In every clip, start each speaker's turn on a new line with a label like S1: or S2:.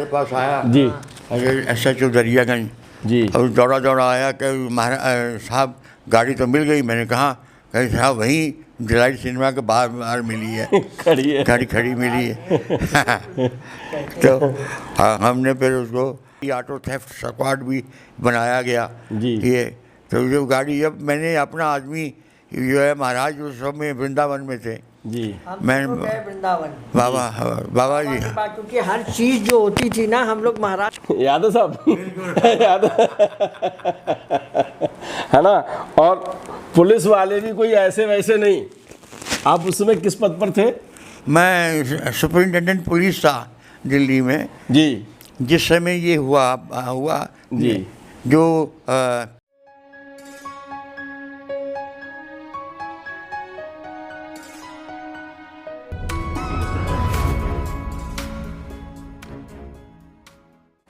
S1: मेरे पास आया
S2: जी
S1: SHO दरियागंज
S2: जी
S1: और दौड़ा दौड़ा आया कि साहब गाड़ी तो मिल गई। मैंने कहा कहीं साहब वहीं डिलाइट सिनेमा के बाहर बाहर मिली है
S2: खड़ी है
S1: गाड़ी खड़ी मिली है तो हमने फिर उसको ऑटो थेफ्ट स्क्वाड भी बनाया गया
S2: जी।
S1: ये तो जो गाड़ी अब मैंने अपना आदमी जो है महाराज उस समय वृंदावन में थे
S2: जी।
S1: मैं
S3: गए वृंदावन
S1: बाबा बाबा जी
S3: के पास, क्योंकि हर चीज जो होती थी ना हम लोग महाराज
S2: याद है साहब याद है ना। और पुलिस वाले भी कोई ऐसे वैसे नहीं। आप उस समय किस पद पर थे?
S1: मैं सुपरिंटेंडेंट पुलिस था दिल्ली में
S2: जी
S1: जिस समय ये हुआ
S2: जी।
S1: जो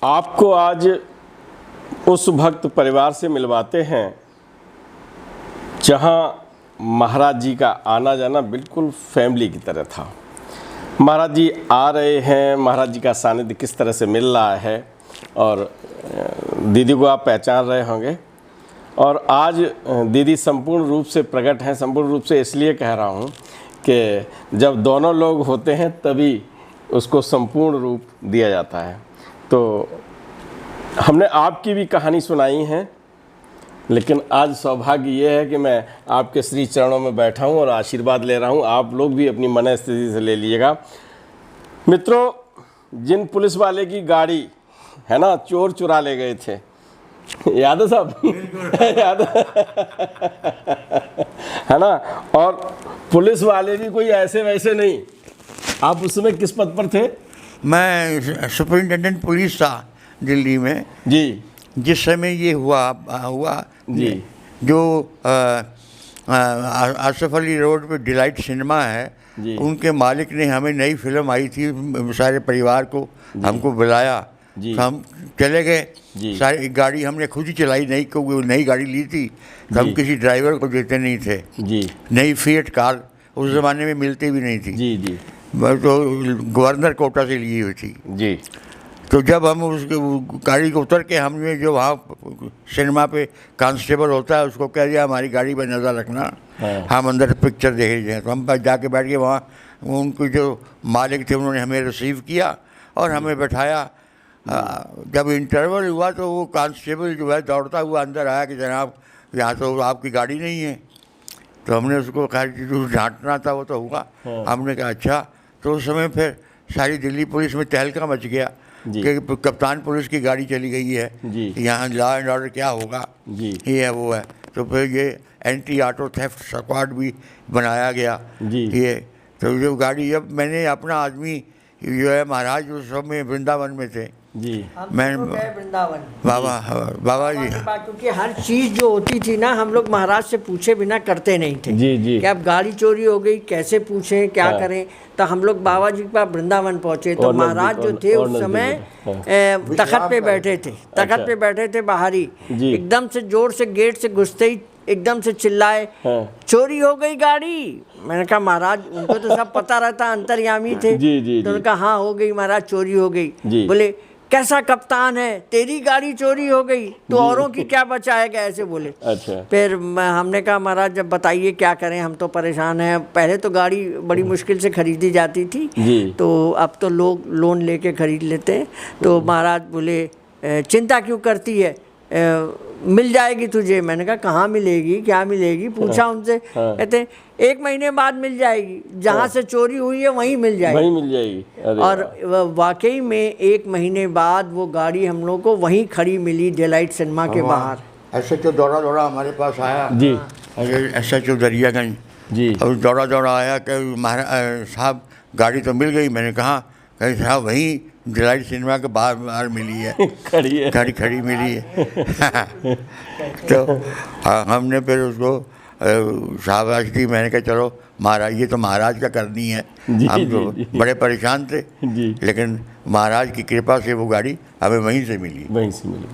S2: आपको आज उस भक्त परिवार से मिलवाते हैं जहां महाराज जी का आना जाना बिल्कुल फैमिली की तरह था। महाराज जी आ रहे हैं, महाराज जी का सानिध्य किस तरह से मिल रहा है और दीदी को आप पहचान रहे होंगे। और आज दीदी संपूर्ण रूप से प्रकट हैं। संपूर्ण रूप से इसलिए कह रहा हूँ कि जब दोनों लोग होते हैं तभी उसको संपूर्ण रूप दिया जाता है। तो हमने आपकी भी कहानी सुनाई है, लेकिन आज सौभाग्य ये है कि मैं आपके श्री चरणों में बैठा हूँ और आशीर्वाद ले रहा हूँ। आप लोग भी अपनी मन स्थिति से ले लीजिएगा। मित्रों, जिन पुलिस वाले की गाड़ी है ना चोर चुरा ले गए थे, याद है साहब याद है ना। और पुलिस वाले भी कोई ऐसे वैसे नहीं। आप उस समय किस पद पर थे?
S1: मैं सुपरिंटेंडेंट पुलिस था दिल्ली में
S2: जी
S1: जिस समय ये हुआ
S2: जी।
S1: जो आसफ अली रोड पे डिलाइट सिनेमा है
S2: जी।
S1: उनके मालिक ने हमें नई फिल्म आई थी, सारे परिवार को हमको बुलाया
S2: जी।
S1: तो हम चले गए।
S2: जी।
S1: सारी गाड़ी हमने खुद ही चलाई, नई गाड़ी ली थी तो हम
S2: जी।
S1: किसी ड्राइवर को देते नहीं थे।
S2: जी
S1: नई फिएट कार उस ज़माने में मिलती भी नहीं थी,
S2: जी जी
S1: तो गवर्नर कोटा से ली हुई थी।
S2: जी।
S1: तो जब हम उस गाड़ी को उतर के हमने जो वहाँ सिनेमा पे कांस्टेबल होता है उसको कह दिया हमारी गाड़ी पर नज़र रखना,
S2: हाँ।
S1: हम अंदर पिक्चर देख लीजिए। तो हम जाके बैठ के वहाँ उनके जो मालिक थे उन्होंने हमें रिसीव किया और हमें बैठाया। जब इंटरवल हुआ तो वो कांस्टेबल जो है दौड़ता हुआ अंदर आया कि जनाब यहाँ तो आपकी गाड़ी नहीं है। तो हमने उसको कहा कि जो डांटना था वो तो हुआ।
S2: हाँ।
S1: हमने कहा अच्छा। तो उस समय फिर सारी दिल्ली पुलिस में तहलका मच गया कि कप्तान पुलिस की गाड़ी चली गई है, यहाँ लॉ एंड ऑर्डर क्या होगा
S2: जी।
S1: ये है वो है। तो फिर ये एंटी ऑटो थेफ्ट स्क्वाड भी बनाया गया
S2: जी।
S1: ये तो जो गाड़ी अब मैंने अपना आदमी जो है महाराज उस समय वृंदावन में थे
S2: जी।
S1: मैं
S3: गए वृंदावन
S1: बाबा जी
S3: के पास, क्योंकि हर चीज जो होती थी ना हम लोग महाराज से पूछे बिना करते नहीं थे।
S2: जी जी।
S3: कि अब गाड़ी चोरी हो गई कैसे पूछें क्या करें। तो हम लोग बाबा जी के पास वृंदावन पहुंचे तो महाराज जो थे उस समय तखत पे बैठे थे, तखत पे बैठे थे बाहर ही। एकदम से जोर से गेट से घुसते ही एकदम से चिल्लाए चोरी हो गई गाड़ी। मैंने कहा महाराज, उनको तो सब पता रहता, अंतर्यामी थे।
S2: जी जी।
S3: तो उन्होंने कहा हाँ हो गई महाराज, चोरी हो गई।
S2: जी।
S3: बोले कैसा कप्तान है, तेरी गाड़ी चोरी हो गई तो औरों की क्या बचाएगा, ऐसे बोले।
S2: अच्छा।
S3: फिर हमने कहा महाराज जब बताइए क्या करें, हम तो परेशान हैं। पहले तो गाड़ी बड़ी मुश्किल से खरीदी जाती थी
S2: जी।
S3: तो अब तो लोग लोन लेके खरीद लेते हैं। तो महाराज बोले चिंता क्यों करती है, मिल जाएगी तुझे। मैंने कहा कहाँ मिलेगी, क्या मिलेगी, पूछा उनसे। कहते 1 महीने बाद मिल जाएगी, जहाँ से चोरी हुई है वहीं मिल जाएगी।
S2: वहीं मिल जाएगी। अरे
S3: और वाकई में 1 महीने बाद वो गाड़ी हम लोग को वहीं खड़ी मिली डिलाइट सिनेमा के बाहर।
S1: SHO दौड़ा दौड़ा हमारे पास आया
S2: जी
S1: SHO दरियागंज
S2: जी।
S1: और दौड़ा दौड़ा आया कि साहब गाड़ी तो मिल गई। मैंने कहा कहीं साहब वहीं डिलाइट सिनेमा के बाहर बाहर मिली है
S2: खड़ी है
S1: गाड़ी खड़ी मिली है तो हमने फिर उसको शाबाश दी। मैंने कहा चलो महाराज, ये तो महाराज का करनी है। हम तो बड़े परेशान थे
S2: जी।
S1: लेकिन महाराज की कृपा से वो गाड़ी हमें वहीं से मिली।
S2: वहीं से मिली।